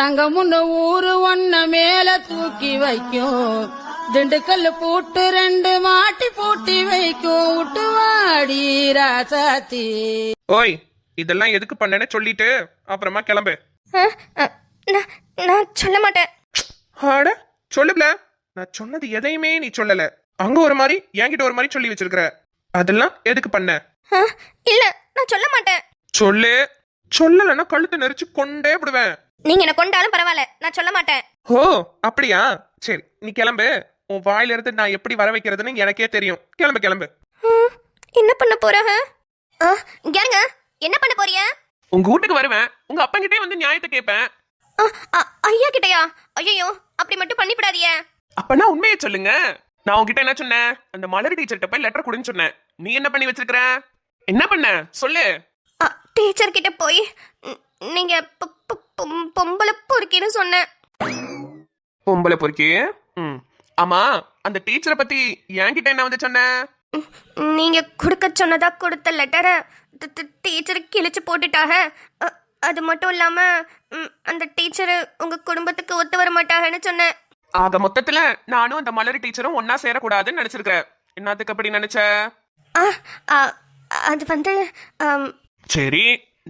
தங்கமுன்னு ஊரு ஒன்ன மேல தூக்கி வைக்கும், திண்டுக்கல் பூட்டு 2 மாட்டி பூட்டி வைக்கும், விட்டுவாடி ராசாத்தி. ஓய், இதெல்லாம் எதுக்கு பண்ணேன்னு சொல்லிட்டு அப்புறமா கிளம்பு. நான் சொல்ல மாட்டேன். ஆட சொல்லுல, நான் சொன்னது எதையுமே நீ சொல்லல. அங்க ஒரு மாதிரி என்கிட்ட ஒரு மாதிரி சொல்லி வச்சிருக்கிற. அதெல்லாம் எதுக்கு பண்ண? இல்ல, நான் சொல்ல மாட்டேன். சொல்லு. சொல்லலன்னா கழுத்து நெரிச்சு கொண்டே விடுவேன். நீங்க என்ன கொண்டாலும் பரவாயில்ல, நான் சொல்ல மாட்டேன். ஓ அப்படியா? சரி, நீ கிளம்பு. உன் வாயில இருந்து நான் எப்படி வர வைக்கிறதுன்னு எனக்கே தெரியும். கிளம்பு கிளம்பு. என்ன பண்ண போறாங்க? கேங்க, என்ன பண்ண போறிய? உங்க வீட்டுக்கு வருவேன். உங்க அப்பா கிட்டே வந்து நியாயத்தை கேட்பேன். ஐயா கிட்டயா? ஐயோ, அப்படி மட்டும் பண்ணிவிடாதீங்க. அப்பனா உண்மையை சொல்லுங்க. நான் உங்ககிட்ட என்ன சொன்னேன்? அந்த மலர் டீச்சர்கிட்ட போய் லெட்டர் கொடுன்னு சொன்னேன். நீ என்ன பண்ணி வச்சிருக்கிற? என்ன பண்ண சொல்லு. டீச்சர் கிட்ட போய் நீங்க பொம்பளை பொறுக்கின்னு சொன்னேன். பொம்பளை பொறுக்கி? ஆமா, அந்த டீச்சரை பத்தி என்கிட்ட என்ன வந்து சொன்ன? நீங்க கொடுக்க சொன்னதா கொடுத்த லெட்டரை டீச்சர் கிழிச்சு போட்டுட்டாக. அது மட்டும் இல்லாம அந்த டீச்சர் உங்க குடும்பத்துக்கு ஒத்து வர மாட்டாங்கன்னு சொன்னேன். ஆக மொத்தத்துல நானும் அந்த மலர் டீச்சரும் ஒன்னா சேரக்கூடாதுன்னு நினைச்சிருக்கிறேன். என்னத்துக்கு அப்படி நினைச்ச? அது வந்து சரி,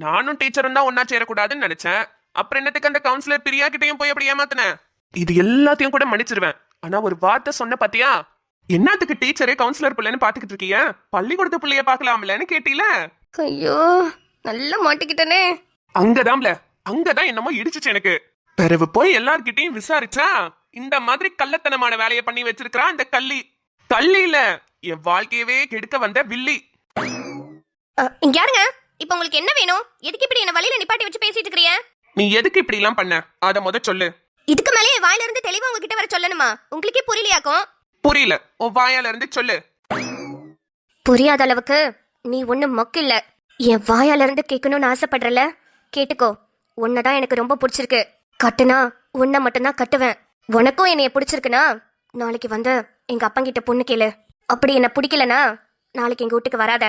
நானும் டீச்சரும் தான் ஒன்னா சேரக்கூடாதுன்னு நினைச்சேன். அப்புறம் என்னத்துக்கு அந்த கவுன்சிலர் பிரியா கிட்டையும் போய் அப்படி ஏமாத்தின? இது எல்லாத்தையும் கூட மன்னிச்சிருவேன். ஆனா ஒரு வார்த்தை சொன்ன பாத்தியா? என்னத்துக்கு டீச்சரே கவுன்சிலர் பிள்ளைன்னு பாத்துக்கிட்டு இருக்கிய? பள்ளிக்கூடத்து பிள்ளைய பாக்கலாம்லன்னு கேட்டீல? ஐயோ, நல்லா மாட்டிக்கிட்டனே. அங்கதான் என்னமோ இடிச்சுச்சு எனக்கு. பிறகு போய் எல்லார்கிட்டையும் விசாரிச்சா இந்த மாதிரி கள்ளத்தனமான வேலையை பண்ணி வச்சிருக்கா இந்த கள்ளியில என் வாழ்க்கையவே கெடுக்க வந்த வில்லி. யாருங்க? இப்ப உங்களுக்கு என்ன வேணும்? எதுக்கு இப்படி என்ன வழியில நிப்பாட்டி வச்சு பேசிட்டு இருக்கீங்க? நீ எதுக்கு இப்படி எல்லாம் பண்ண? அத முத சொல்லு. இதுக்கு மேலே வாயில இருந்து தெளிவா உங்ககிட்ட வர சொல்லணுமா? உங்களுக்கே புரியலையாக்கும்? புரியல, உன் வாயால இருந்து சொல்லு. புரியாத அளவுக்கு நீ ஒண்ணும் மொக்கு இல்ல. என் வாயால இருந்து கேட்கணும்னு ஆசைப்படுறல, கேட்டுக்கோ. உன்னதான் எனக்கு ரொம்ப பிடிச்சிருக்கு. கட்டுனா உன்னை மட்டும்தான் கட்டுவேன். உனக்கும் என்னைய பிடிச்சிருக்குனா நாளைக்கு வந்து எங்க அப்பங்கிட்ட பொண்ணு கேளு. அப்படி என்ன பிடிக்கலனா நாளைக்கு எங்க வீட்டுக்கு வராத.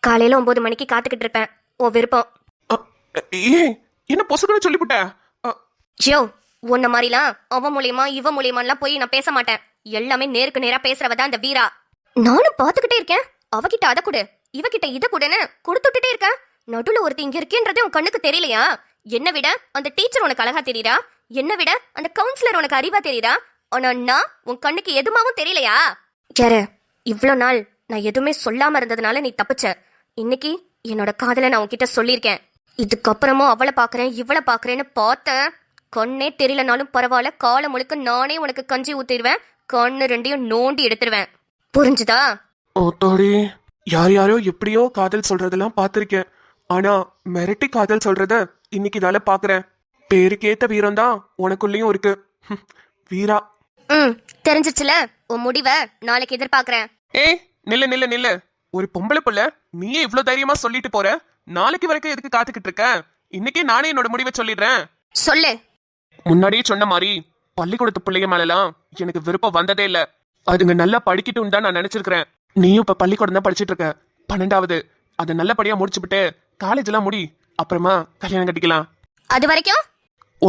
காலையில 9 மணிக்கு காத்துக்கிட்டு இருப்பேன். உன் விருப்பம். என்ன பொசுக்குன்னு சொல்லிவிட்ட? ஜோ, உன்ன மாதிரிலாம் அவன் மூலியமா இவன் மூலியமாலாம் போய் நான் பேச மாட்டேன். எல்லாமே நேருக்கு நேரா பேசுறவதான் அந்த வீரா. நானும் பாத்துக்கிட்டே இருக்கேன். அவகிட்ட அத கொடு, இவகிட்ட இத கொடுன்னு கொடுத்துட்டே இருக்கேன். நடுவுல ஒருத்தி இங்க இருக்கேன்றது உன் கண்ணுக்கு தெரியலையா? என்ன விட அந்த டீச்சர் உனக்கு அழகா தெரியுதா? என்ன விட அந்த கவுன்சிலர் உனக்கு அறிவா தெரியுதா? ஆனா நான் உன் கண்ணுக்கு எதுமாவும் தெரியலையா? யாரு? இவ்ளோ நாள் நான் எதுவுமே சொல்லாம இருந்ததுனால நீ தப்பிச்ச. இன்னைக்கு என்னோட காதல நான் உன்கிட்ட சொல்லியிருக்கேன். இதுக்கப்புறமும் அவளை பாக்குறேன் இவளை பாக்குறேன்னு பார்த்தேன். கண்ணே தெரியலனாலும் பரவாயில்ல, காலை முழுக்க நானே உனக்கு கஞ்சி ஊத்திடுவேன். கண்ணு 2ஐயும் நோண்டி எடுத்துருவேன். புரிஞ்சுதா? ஓத்தோடி, யார் யாரோ எப்படியோ காதல் சொல்றதெல்லாம் பாத்திருக்கேன். ஆனா மிரட்டி காதல் சொல்றத இன்னைக்கு இதால பாக்குறேன். பேருக்கேத்த வீரம் தான் உனக்குள்ளயும் இருக்கு. வீரா. தெரிஞ்சிச்சுல, உன் முடிவை நாளைக்கு எதிர்பார்க்கறேன். ஏய், நில்லு. ஒரு பொம்பளை புள்ள நீயே இவ்ளோ தைரியமா சொல்லிட்டு போற. நாளைக்கு வரைக்கும் எதுக்கு காத்துக்கிட்டு இருக்க? இன்னைக்கே நானே என்னோட முடிவை சொல்லிடுறேன். சொல்லு. முன்னாடியே சொன்ன மாதிரி பள்ளிக்கூடத்து பிள்ளைங்க மேலாம் எனக்கு விருப்பம் வந்ததே இல்ல. அதுங்க நல்லா படிக்கட்டும் தான் நான் நினைச்சிருக்கிறேன். நீயும் இப்ப பள்ளிக்கூடம் தான் படிச்சிட்டு இருக்க, 12வது. அதை நல்லபடியா முடிச்சுட்டு காலேஜ் எல்லாம் முடி, அப்புறமா கல்யாணம் கட்டிக்கலாம். அது வரைக்கும்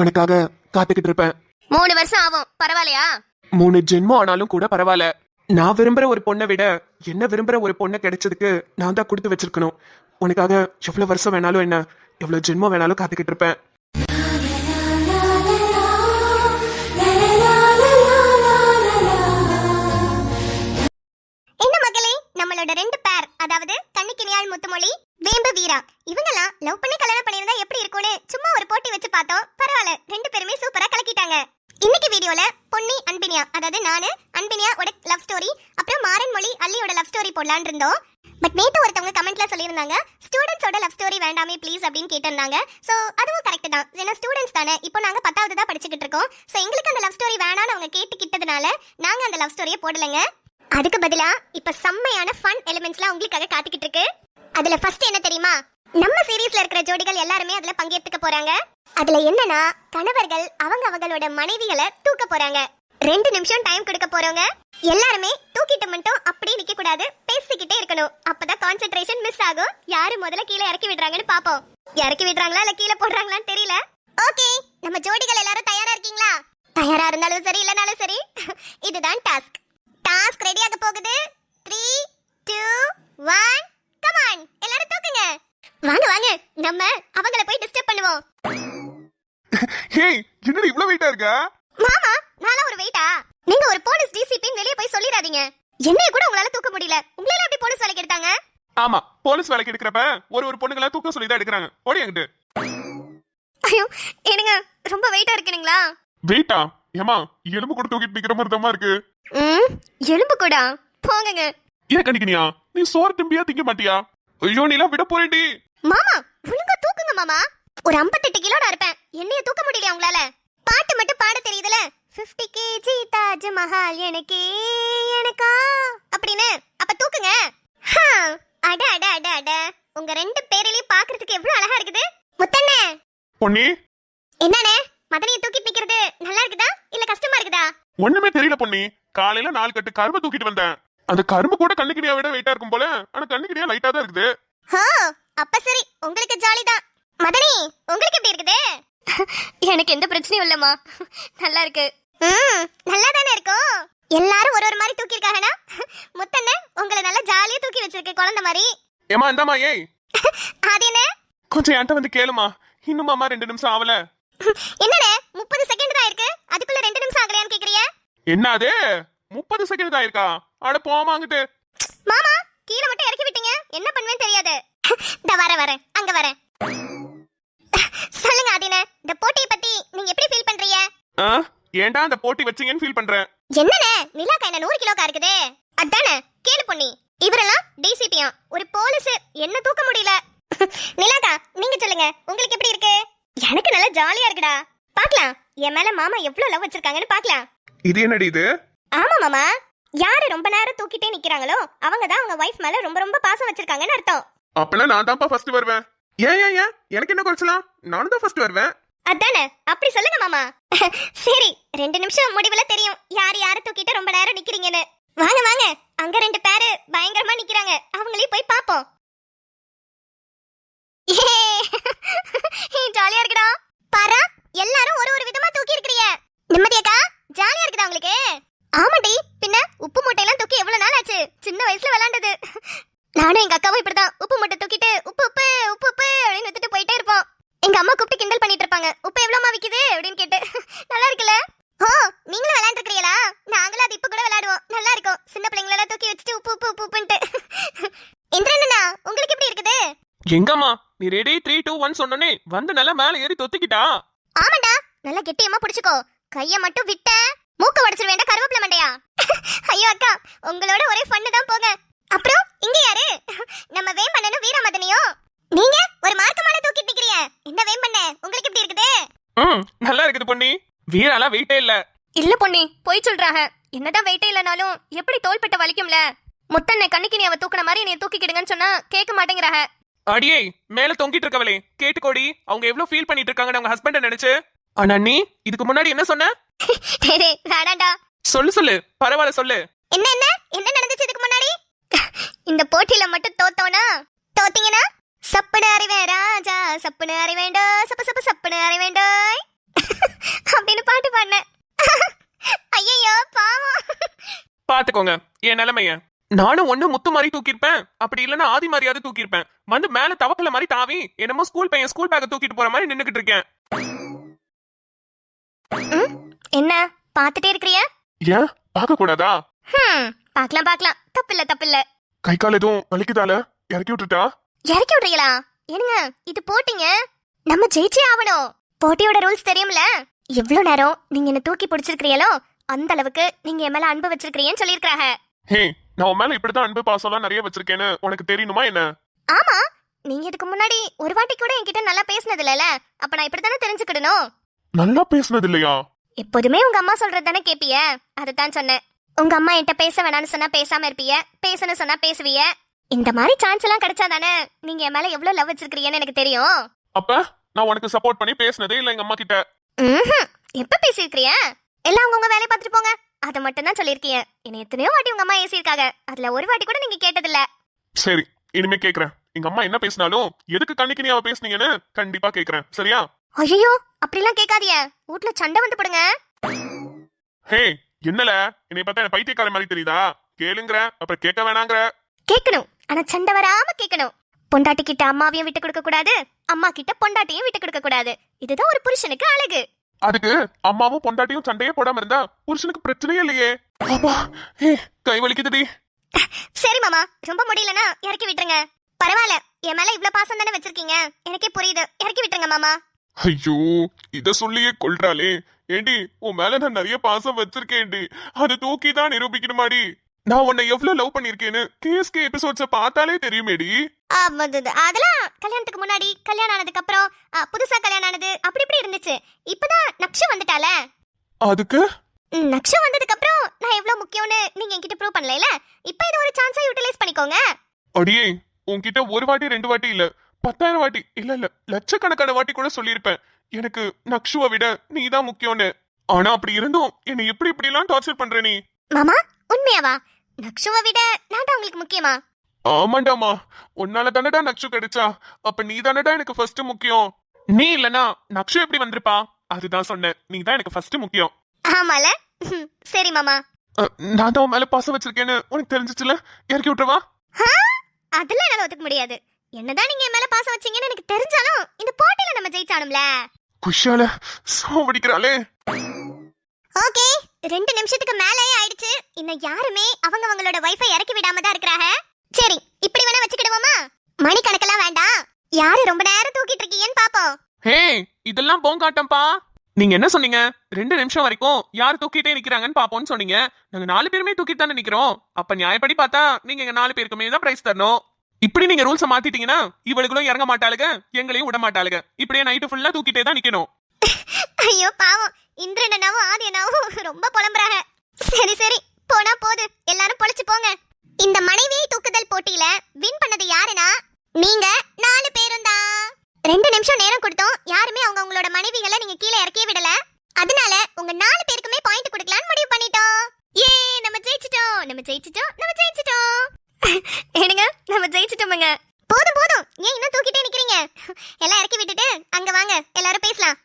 உனக்காக காத்துக்கிட்டு இருப்பேன். 3 வருஷம் ஆகும், பரவாயில்லையா? 3 ஜென்மம் ஆனாலும் கூட பரவாயில்ல. நான் விரும்புற ஒரு பொண்ணை விட என்ன விரும்புற ஒரு பொண்ணை கிடைச்சதுக்கு நான் தான் கொடுத்து வச்சிருக்கணும். உனக்காக எவ்வளவு வருஷம் வேணாலும் என்ன, எவ்வளவு ஜென்மம் வேணாலும் காத்துக்கிட்டு இருப்பேன். என்ன மகளே, நம்மளோட 2 பேர், அதாவது கண்ணிக்கினியாள் முத்துமொழி, வேம்பு வீரா, இவங்கெல்லாம் லவ் பண்ணி கல்யாணம் பண்ணியிருந்தா எப்படி இருக்கும்னு சும்மா ஒரு போட்டி வச்சு பார்த்தோம். பரவாயில்ல, 2 பேருமே சூப்பரா கலக்கிட்டாங்க. இன்னைக்கு வீடியோல பொன்னி அன்பினியா, அதாவது நானு அன்பினியாவோட லவ் ஸ்டோரி, அப்புறம் மாறன் மொழி அல்லியோட லவ் ஸ்டோரி போடலான்னு இருந்தோம். பட் நேத்து ஒருத்தவங்க கமெண்ட்ல சொல்லியிருந்தாங்க, ஸ்டூடெண்ட்ஸோட லவ் ஸ்டோரி வேண்டாமே ப்ளீஸ் அப்படின்னு கேட்டிருந்தாங்க. ஸோ அதுவும் கரெக்ட் தான். ஏன்னா ஸ்டூடெண்ட்ஸ் தானே, இப்போ நாங்க 10வது தான் படிச்சுக்கிட்டு இருக்கோம். ஸோ எங்களுக்கு அந்த லவ் ஸ்டோரி வேணான்னு அவங்க கேட்டுக்கிட்டதுனால நாங்க அந்த லவ் ஸ்டோரியை போடலைங்க. அதுக்கு பதிலா இப்ப செம்மையான ஃபன் எலிமெண்ட்ஸ்லாம் உங்களுக்காக காத்துக்கிட்டு இருக்கு. அதுல ஃபர்ஸ்ட் என்ன தெரியுமா? நம்ம சீரீஸ்ல இருக்கிற ஜோடிகள் எல்லாருமே அதுல பங்கேற்றுக்க போறாங்க. அதுல என்னன்னா, கணவர்கள் அவங்களோட மனைவிகளை தூக்க போறாங்க. 2 நிமிஷம் டைம் கொடுக்க போறவங்க எல்லாருமே தூக்கிட்டு மட்டும் அப்படியே நிக்க கூடாது, பேசிக்கிட்டே இருக்கணும். அப்பதான் கான்சென்ட்ரேஷன் மிஸ் ஆகும். யாரு முதல்ல கீழே இறக்கி விடுறாங்கன்னு பாப்போம். இறக்கி விடுறாங்களா இல்ல கீழே போடுறாங்களான்னு தெரியல. ஓகே, நம்ம ஜோடிகள் எல்லாரும் தயாரா இருக்கீங்களா? தயாரா இருந்தாலும் சரி இல்லனாலும் சரி இதுதான் டாஸ்க். டாஸ்க் ரெடியாக போகுது. 3 2 1 கம் ஆன், எல்லாரும் தூக்குங்க. வாங்க வாங்க, நம்ம அவங்கள போய் டிஸ்டர்ப் பண்ணுவோம். ஹேய், என்னடி இவ்ளோ வெயிட்டா இருக்கா? மாமா, நான்லாம் ஒரு வெயிட்டா? நீங்க ஒரு போலீஸ் டிசிபின்னு வெளிய போய் சொல்லிராதீங்க. என்னைய கூட உங்களால தூக்க முடியல, உங்களால எப்படி போலீஸ் வேலைக்கு எடுத்தாங்க? ஆமா, போலீஸ் வேலைக்கு எடுக்கிறப்ப ஒரு பொண்ணுங்கள தூக்க சொல்லி தான் எடுக்கறாங்க. ஓடி அங்கிட்டு. ஐயோ, என்னங்க ரொம்ப வெயிட்டா இருக்கீங்களா? வெயிட்டா? ஏமா, எலும்பு கூட தூக்கிட்டு நிக்கிற மாதிரி தான் இருக்கு. எலும்பு கூட போங்கங்க. ஏன் கணிக்கனியா, நீ சோறு திம்பியா திங்க மாட்டியா? ஐயோ, நீலாம் விட போறேன்டி. மாமா, ஒழுங்கா தூக்குங்க மாமா. ஒரு 58 கிலோ நான் இருப்பேன், என்னைய தூக்க முடியல உங்களால. பாட்டு மட்டும் பாட தெரியுதுல, 50 kg தாஜ் மஹால் எனக்கா அப்படின்னு. அப்ப தூக்குங்க. அட அட அட அட, உங்க ரெண்டு பேரையும் பாக்குறதுக்கு எவ்வளவு அழகா இருக்குது. முத்தண்ணே. பொன்னி, என்னண்ணே, மதனியை தூக்கிட்டு நிக்கிறது நல்லா இருக்குதா இல்ல கஷ்டமா இருக்குதா? ஒண்ணுமே தெரியல பொன்னி. காலையில 4 கட்டு கரும்பு தூக்கிட்டு வந்தேன். அந்த கரும்பு கூட கண்ணுக்கிடியா விட வெயிட்டா இருக்கும் போல, ஆனா கண்ணுக்கிடியா லைட்டா தான் இருக்குது. அப்ப சரி, உங்களுக்கு ஜாலி தான். மதனி, உங்களுக்கு எப்படி இருக்குது? எனக்கு எந்த பிரச்சனையும் இல்லம்மா, நல்லா இருக்கு. நல்லா தானே இருக்கும். எல்லாரும் ஒரு மாதிரி தூக்கி இருக்காங்கனா, முத்தண்ணே உங்களை நல்லா ஜாலியா தூக்கி வச்சிருக்கு குழந்தை மாதிரி. ஏமா இந்தாமா, ஏய் அது என்ன? கொஞ்சம் என்கிட்ட வந்து கேளுமா. இன்னுமாமா 2 நிமிஷம் ஆவல. என்னண்ணே 30 செகண்ட் தான் இருக்கு, அதுக்குள்ள 2 நிமிஷம் ஆகலையான்னு கேக்குறியா? என்ன அது 30 செகண்ட் தான் இருக்கா? அட போமா அங்கிட்டு. மாமா, கீழே மட்டும் இறக்கி விட்டீங்க, என்ன பண்ணுவேன்னு தெரியாது. வரேன் அங்க வரேன். சொல்லுங்க ஆதினே, இந்த போட்டியை பத்தி நீங்க எப்படி ஃபீல் பண்றீங்க? ஏன்டா அந்த போட்டி வச்சீங்கன்னு ஃபீல் பண்றேன். என்னண்ணே, நிலாக்கா என்ன 100 கிலோக்கா இருக்குதே? அதானே கேளு பொன்னி, இவரெல்லாம் டிசிபியா, ஒரு போலீஸ், என்ன தூக்க முடியல. நிலாக்கா, நீங்க சொல்லுங்க, உங்களுக்கு எப்படி இருக்கு? எனக்கு நல்லா ஜாலியா இருக்குடா. பாக்கலாம் என் மேல மாமா எவ்வளவு லவ் வச்சிருக்காங்கன்னு பாக்கலாம். இது என்னடி இது? ஆமா மாமா, யாரு ரொம்ப நேரம் தூக்கிட்டே நிக்கிறாங்களோ அவங்க தான் அவங்க வைஃப் மேல ரொம்ப ரொம்ப பாசம் வச்சிருக்காங்கன்னு அர்த்தம். அப்பனா நான் தான்ப்பா ஃபர்ஸ்ட் வருவேன். ஏன் எனக்கு என்ன குறைச்சலாம்? நானும் தான் ஃபர்ஸ்ட் வருவேன். அதானே, அப்படி சொல்லுங்க மாமா. சரி, 2 நிமிஷம் முடிவுல தெரியும் யார் யார தூக்கிட்டு ரொம்ப நேரம் நிக்கிறீங்கன்னு. வாங்க வாங்க, அங்க 2 பேரு பயங்கரமா நிக்கிறாங்க, அவங்களையும் போய் பாப்போம். ஜாலியா இருக்குடா. பாரா, எல்லாரும் ஒரு விதமா தூக்கி இருக்கீங்க. நிம்மதியாக்கா, ஜாலியா இருக்குதா உங்களுக்கு? ஆமாடி, பின்ன உப்பு மூட்டையெல்லாம் தூக்கி எவ்வளவு நாள் ஆச்சு, சின்ன வயசுல விளையாண்டது. நானும் எங்க அக்காவும் இப்படிதான் உப்பு மூட்டை தூக்கிட்டு உப்பு உப்பு உப்பு உப்பு அப்படின்னு வித்துட்டு போயிட்டே இருப்போம். எங்க அம்மா கூப்பிட்டு கிண்டல் பண்ணிட்டு இருப்பாங்க, உப்பு எவ்வளவுமா விக்குது அப்படின்னு கேட்டு. நல்லா இருக்குல்ல? ஓ, நீங்களும் விளையாண்டுருக்கீங்களா? நாங்களும் அது இப்ப கூட விளையாடுவோம், நல்லா இருக்கும். சின்ன பிள்ளைங்களெல்லாம் தூக்கி வச்சுட்டு உப்பு உப்பு உப்பு உப்புன்ட்டு. இந்திரண்ணா, உங்களுக்கு எப்படி இருக்குது? எங்கம்மா, நீ ரெடி 3 2 1 சொன்னனே வந்து நல்லா மேல ஏறி தொத்திக்கிட்டா. ஆமாடா, நல்லா கெட்டியமா புடிச்சுக்கோ. கைய மட்டும் விட்ட மூக்க உடைச்சிர வேண்டாம், கருவேப்பிலை மண்டையா. ஐயோ அக்கா, உங்களோட ஒரே ஃபன்னு தான் போங்க. அப்புறம் இங்க யாரு? நம்ம வேம்பண்ணனும் வீரமதனியும். நீங்க ஒரு மார்க்கமான தூக்கிட்டு நிக்கிறீங்க. இந்த வேம்பண்ண உங்களுக்கு எப்படி இருக்குது? நல்லா இருக்குது பொன்னி. வீரால வெயிட்டே இல்ல. இல்ல பொன்னி, போய் சொல்றாங்க. என்னதான் வெயிட்டே இல்லனாலும் எப்படி தோள்பட்ட வலிக்கும்ல. முத்தண்ணே கண்ணுக்கு நீ அவ தூக்குன மாதிரி நீ தூக்கிக்கிடுங்கன்னு சொன்னா கேட்க மாட்டேங்கிறாங்க. அடியே, மேல தொங்கிட்டு இருக்கவளே கேட்டுக்கோடி, அவங்க எவ்வளவு ஃபீல் பண்ணிட்டு இருக்காங்க அவங்க ஹஸ்பண்ட நினைச்சு. ஆனா நீ இதுக்கு முன்னாடி என்ன சொன்ன? வேடாண்டா. சொல்லு பரவாயில்ல சொல்லு. என்ன என்ன என்ன நடந்துச்சு இதுக்கு முன்னாடி? இந்த போட்டியில மட்டும் தோத்தீங்கன்னா சப்புனு அறிவேன் ராஜா, சப்புனு அறிவேண்டோ, சப்பு சப்பு சப்புனு அறிவேண்டோ அப்படின்னு பாட்டு பாடினேன். ஐயோ பாவம். பாத்துக்கோங்க என் நிலைமைய. நானும் ஒண்ணு முத்து மாதிரி தூக்கிருப்பேன், அப்படி இல்லன்னா ஆதி மாதிரியாவது தூக்கிருப்பேன். வந்து மேல தவக்கல மாதிரி தாவி என்னமோ ஸ்கூல் பையன் ஸ்கூல் பேக்க தூக்கிட்டு போற மாதிரி நின்னுகிட்டு இருக்கேன். என்ன பாத்துட்டே இருக்கிறிய? ஏன் பாக்க கூடாதா? பாக்கலாம், தப்பில்ல. கை கால் எதுவும் வலிக்குதால இறக்கி விட்டுட்டா? இறக்கி விடுறீங்களா? என்னங்க இது போட்டிங்க, நம்ம ஜெயிச்சே ஆகணும். போட்டியோட ரூல்ஸ் தெரியும்ல. எவ்வளவு நேரம் நீங்க என்ன தூக்கி பிடிச்சிருக்கிறீங்களோ அந்த அளவுக்கு நீங்க என் மேல அன்பு வச்சிருக்கிறீங்கன்னு சொல்லிருக்காங்க. ஹே, நான் உன் மேல இப்படிதான் அன்பு பாசம்லாம் நிறைய வச்சிருக்கேன்னு உனக்கு தெரியணுமா என்ன? ஆமா, நீங்க இதுக்கு முன்னாடி ஒரு வாட்டி கூட என்கிட்ட நல்லா பேசினது இல்லல, அப்ப நான் இப்படித்தானே தெரிஞ்சுக்கிடணும். நல்லா பேசுனது இல்லையா? எப்போதுமே உங்க அம்மா சொல்றது தானே கேப்பிய, அதுதான் சொன்னேன். உங்க அம்மா என்கிட்ட பேச வேணாம்னு சொன்னா பேசாம இருப்பிய, பேசணும் சொன்னா பேசுவிய. இந்த மாதிரி சான்ஸ் எல்லாம் கிடைச்சாதானே நீங்க என் மேல எவ்வளவு லவ் வச்சிருக்கீங்கன்னு எனக்கு தெரியும். அப்ப நான் உனக்கு சப்போர்ட் பண்ணி பேசினதே இல்ல எங்க அம்மா கிட்ட. எப்ப பேசிருக்கிய? எல்லாம் உங்க வேலையை பார்த்துட்டு போங்க, அதை மட்டும் தான் சொல்லிருக்கீங்க. என்ன எத்தனையோ வாட்டி உங்க அம்மா ஏசிருக்காங்க, அதுல ஒரு வாட்டி கூட நீங்க கேட்டதில்ல. சரி, இனிமே கேக்குறேன். எங்க அம்மா என்ன பேசினாலும் எதுக்கு கண்ணுக்கு நீ அவ பேசுனீங்கன்னு கண்டிப்பா கேக்குறேன், சரியா? ஐயோ, அப்படிலாம் கேட்காதீங்க, வீட்ல சண்டை வந்து போடுங்க. ஹே என்னல என்னை பார்த்தா என்ன பைத்தியக்கார மாதிரி தெரியுதா? கேளுங்கற அப்புறம் கேட்க வேணாங்கற. கேட்கணும், ஆனா சண்டை வராம கேட்கணும். பொண்டாட்டி கிட்ட அம்மாவையும் விட்டு கொடுக்க கூடாது, அம்மா கிட்ட பொண்டாட்டியும் விட்டு கொடுக்க கூடாது. இதுதான் ஒரு புருஷனுக்கு அழகு. அதுக்கு அம்மாவும் பொண்டாட்டியும் சண்டையே போடாம இருந்தா புருஷனுக்கு பிரச்சனையே இல்லையே. அப்பா கை வலிக்குதுடி. சரி மாமா, ரொம்ப முடியலன்னா இறக்கி விட்டுருங்க. பரவாயில்ல, என் மேல இவ்ளோ பாசம் தானே வச்சிருக்கீங்க, எனக்கே புரியுது. இறக்கி விட்டுருங்க மாமா. ஐயோ இத சொல்லியே கொல்றாளே. ஏண்டி உன் மேல நான் நிறைய பாசம் வச்சிருக்கேன்டி, அதை தூக்கி தான் நிரூபிக்கணுமாடி? நான் உன்னை எவ்வளவு லவ் பண்ணிருக்கேன்னு கேஎஸ்கே எபிசோட்ஸ பார்த்தாலே தெரியுமேடி. அதெல்லாம் கல்யாணத்துக்கு முன்னாடி, கல்யாணம் ஆனதுக்கு அப்புறம், புதுசா கல்யாணம் ஆனது அப்படி இப்படி இருந்துச்சு. இப்பதான் நக்ஷு வந்துட்டால. அதுக்கு நக்ஷு வந்ததுக்கு அப்புறம் நான் எவ்வளவு முக்கியம்னு நீங்க என்கிட்ட ப்ரூவ் பண்ணல. இப்போ இது ஒரு சான்ஸா யூட்டிலைஸ் பண்ணிக்கோங்க. அடியே உன்கிட்ட ஒரு வாட்டி 2 வாட்டி இல்ல 10,000 வாட்டி இல்ல லட்சக்கணக்கான வாட்டி கூட சொல்லியிருப்பேன் எனக்கு நக்ஷுவை விட நீ தான் முக்கியம்னு. ஆனா அப்படி இருந்தும் என்னை இப்படி எல்லாம் டார்ச்சர் பண்ற நீ. மாமா உண்மையாவா? நக்ஷுவை விட நான் தான் உங்களுக்கு முக்கியமா? ஆமாண்டாமா, உன்னால தானடா நக்ஷு கிடைச்சா, அப்ப நீ தானடா எனக்கு ஃபர்ஸ்ட் முக்கியம். நீ இல்லனா நக்ஷு எப்படி வந்திருப்பா? அதுதான் சொன்னேன், நீ தான் எனக்கு ஃபர்ஸ்ட் முக்கியம். ஆமால. சரி மாமா. நான் தான் உன் மேல பாசம் வச்சிருக்கேன்னு உனக்கு தெரிஞ்சிச்சுல, இறக்கி விட்டுருவா. அதெல்லாம் என்னால ஒத்துக்க முடியாது. என்னதான் நீங்க என் மேல பாசம் வச்சீங்கன்னு எனக்கு தெரிஞ்சாலும் இந்த போட்டியில நம்ம ஜெயிச்சானும்ல. குஷால சோவடிக்கிறாளே. ஓகே, 2 நிமிஷத்துக்கு மேலேயே ஆயிடுச்சு. இன்னும் யாருமே அவங்களோட வைஃபை இறக்கி விடாம தான் இருக்கறாங்க. சரி, இப்படி வேணா வச்சுக்கிடுவோமா? மணி கணக்கெல்லாம் வேண்டாம், யாரு ரொம்ப நேரம் தூக்கிட்டு இருக்கீங்கன்னு பாப்போம். ஹே இதெல்லாம் போங்காட்டம்பா. நீங்க என்ன சொன்னீங்க? 2 நிமிஷம் வரைக்கும் யார் தூக்கிட்டே நிக்கிறாங்கன்னு பாப்போம்னு சொன்னீங்க. நாங்க 4 பேருமே தூக்கிட்டு தானே நிக்கிறோம். அப்ப நியாயப்படி பார்த்தா நீங்க எங்க 4 பேருக்குமே தான் பிரைஸ் தரணும். இப்படி நீங்க ரூல்ஸ மாத்திட்டீங்கன்னா இவளுகளும் இறங்க மாட்டாளுங்க, எங்களையும் விட மாட்டாளுங்க. இப்படியே நைட்டு ஃபுல்லா தூக்கிட்டே தான் நிக்கணும். ஐயோ பாவம், இந்திரனாவும் ஆதியனாவும் ரொம்ப புலம்புறாங்க. சரி சரி, போனா போது, எல்லாரும் பொழிச்சு போங்க. இந்த மனைவியை தூக்குதல் போட்டியில வின் பண்ணது யாருன்னா நீங்க 4 பேரும் தான். 2 நிமிஷம் நேரம் கொடுத்தோம், யாருமே அவங்களோட மனைவிகளை நீங்க கீழே இறக்கியே விடல. அதனால உங்க 4 பேருக்குமே பாயிண்ட் கொடுக்கலாம்னு முடிவு பண்ணிட்டோம். ஏ நம்ம ஜெயிச்சிட்டோம். ஏனுங்க, நம்ம ஜெயிச்சிட்டோமுங்க. போதும் போதும், ஏன் இன்னும் தூக்கிட்டே நிக்கிறீங்க? எல்லாம் இறக்கி விட்டுட்டு அங்க வாங்க, எல்லாரும் பேசலாம்.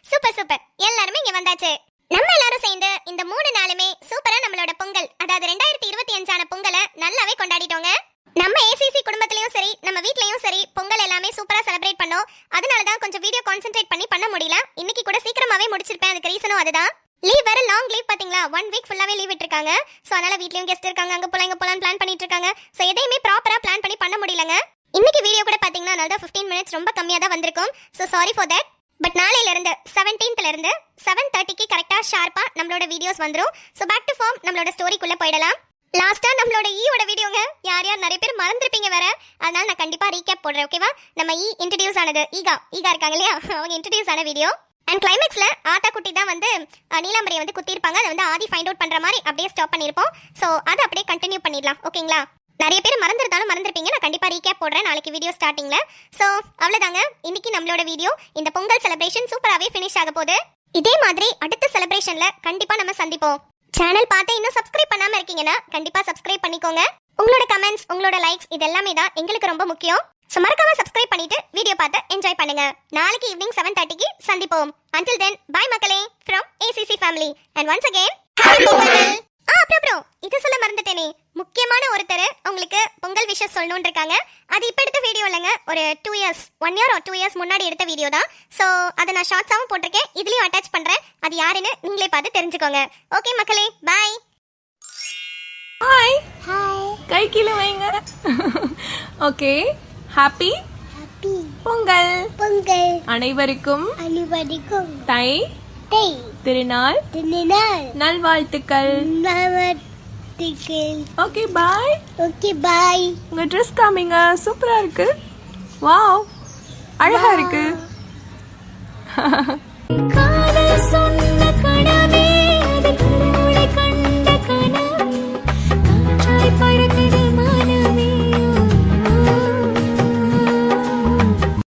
சூப்பர் சூப்பர், எல்லாருமே இங்க வந்தாச்சு. நம்ம எல்லாரும் சேர்ந்து இந்த 3 நாளுமே சூப்பரா நம்மளோட பொங்கல், அதாவது 2025 பொங்கலை நல்லாவே கொண்டாடிட்டோங்க. நம்ம ஏசிசி குடும்பத்திலயும் சரி, நம்ம வீட்லயும் சரி, பொங்கல் எல்லாமே சூப்பரா செலிப்ரேட் பண்ணோம். அதனாலதான் கொஞ்சம் வீடியோ கான்சென்ட்ரேட் பண்ண முடியல. இன்னைக்கு கூட சீக்கிரமாவே முடிச்சிருப்பேன். அதுக்கு ரீசனும் அதுதான். லீவ் வேற லாங் லீவ் பாத்தீங்களா, 1 வீக் ஃபுல்லாவே லீவ் விட்டுருக்காங்க. சோ அதனால வீட்லயும் கெஸ்ட் இருக்காங்க, அங்க போலாம் இங்க போலாம் பிளான் பண்ணிட்டு இருக்காங்க. சோ எதையுமே ப்ராப்பரா பிளான் பண்ண முடியலங்க. இன்னைக்கு வீடியோ கூட பாத்தீங்கன்னா நல்லா 15 மினிட்ஸ் ரொம்ப கம்மியா தான் வந்திருக்கும். So sorry for that. But நாளையில இருந்து 17th 7:30க்கு கரெக்டா ஷார்ப்பா நம்மளோட வீடியோஸ் வந்துரும். சோ பேக் டு ஃபார்ம், நம்மளோட ஸ்டோரிக்குள்ள போயிடலாம். லாஸ்டா நம்மளோட ஈயோட வீடியோங்க யார் நிறைய பேர் மறந்துருப்பீங்க வேற, அதனால நான் கண்டிப்பா ரீகேப் போடுறேன். ஓகேவா? நம்ம இன்ட்ரோடியூஸ் ஆனது ஈகா இருக்காங்க இல்லையா, அவங்க இன்ட்ரோடியூஸ் ஆன வீடியோ. அண்ட் கிளைமேக்ஸ்ல ஆத்தா குட்டி தான் வந்து நீலாம்பரியை வந்து குத்திருப்பாங்க. அதை வந்து ஆதி ஃபைண்ட் அவுட் பண்ற மாதிரி அப்படியே ஸ்டாப் பண்ணிருப்போம். சோ அதை அப்படியே கண்டினியூ பண்ணிடலாம். ஓகேங்களா? நிறைய பேர் மறந்துருப்பீங்க, நான் கண்டிப்பா ரீகேப் போடுறேன் நாளைக்கு வீடியோ ஸ்டார்டிங்ல. சோ அவ்வளவுதாங்க இன்னைக்கு நம்மளோட வீடியோ. இந்த பொங்கல் செலிப்ரேஷன் சூப்பராவே ஃபினிஷ் ஆக போகுது. இதே மாதிரி அடுத்த செலிப்ரேஷன்ல கண்டிப்பா நம்ம சந்திப்போம். சேனல் பார்த்து இன்னும் சப்ஸ்கிரைப் பண்ணாம இருக்கீங்கன்னா கண்டிப்பா சப்ஸ்கிரைப் பண்ணிக்கோங்க. உங்களோட கமெண்ட்ஸ், உங்களோட லைக்ஸ் இது எல்லாமே தான் எங்களுக்கு ரொம்ப முக்கியம். சோ மறக்காம சப்ஸ்கிரைப் பண்ணிட்டு வீடியோ பார்த்து என்ஜாய் பண்ணுங்க. நாளைக்கு ஈவினிங் 7:30க்கு சந்திப்போம். Until then, bye மக்களே from ACC family. And once again, happy Pongal. அப்புறம் இது சொல்ல மறந்துட்டேனே, முக்கியமான ஒருத்தர் உங்களுக்கு பொங்கல் விஷஸ் சொல்லணும்னு இருக்காங்க. அது இப்ப எடுத்த வீடியோ இல்லைங்க, ஒரு 1 year or 2 years முன்னாடி எடுத்த வீடியோ தான். சோ அதை நான் ஷார்ட்ஸாவும் போட்டிருக்கேன், இதுலயும் அட்டாச் பண்றேன். அது யாருன்னு நீங்களே பார்த்து தெரிஞ்சுக்கோங்க. ஓகே மக்களே, பாய். ஹாய், கை கீழே வைங்க. Okay, happy Pongal. அனைவருக்கும் தை திருநாள் நல்வாழ்த்துக்கள். Okay bye. உங்க ட்ரெஸ் காமிங்க, சூப்பரா இருக்கு. வாவ், அழகா இருக்கு.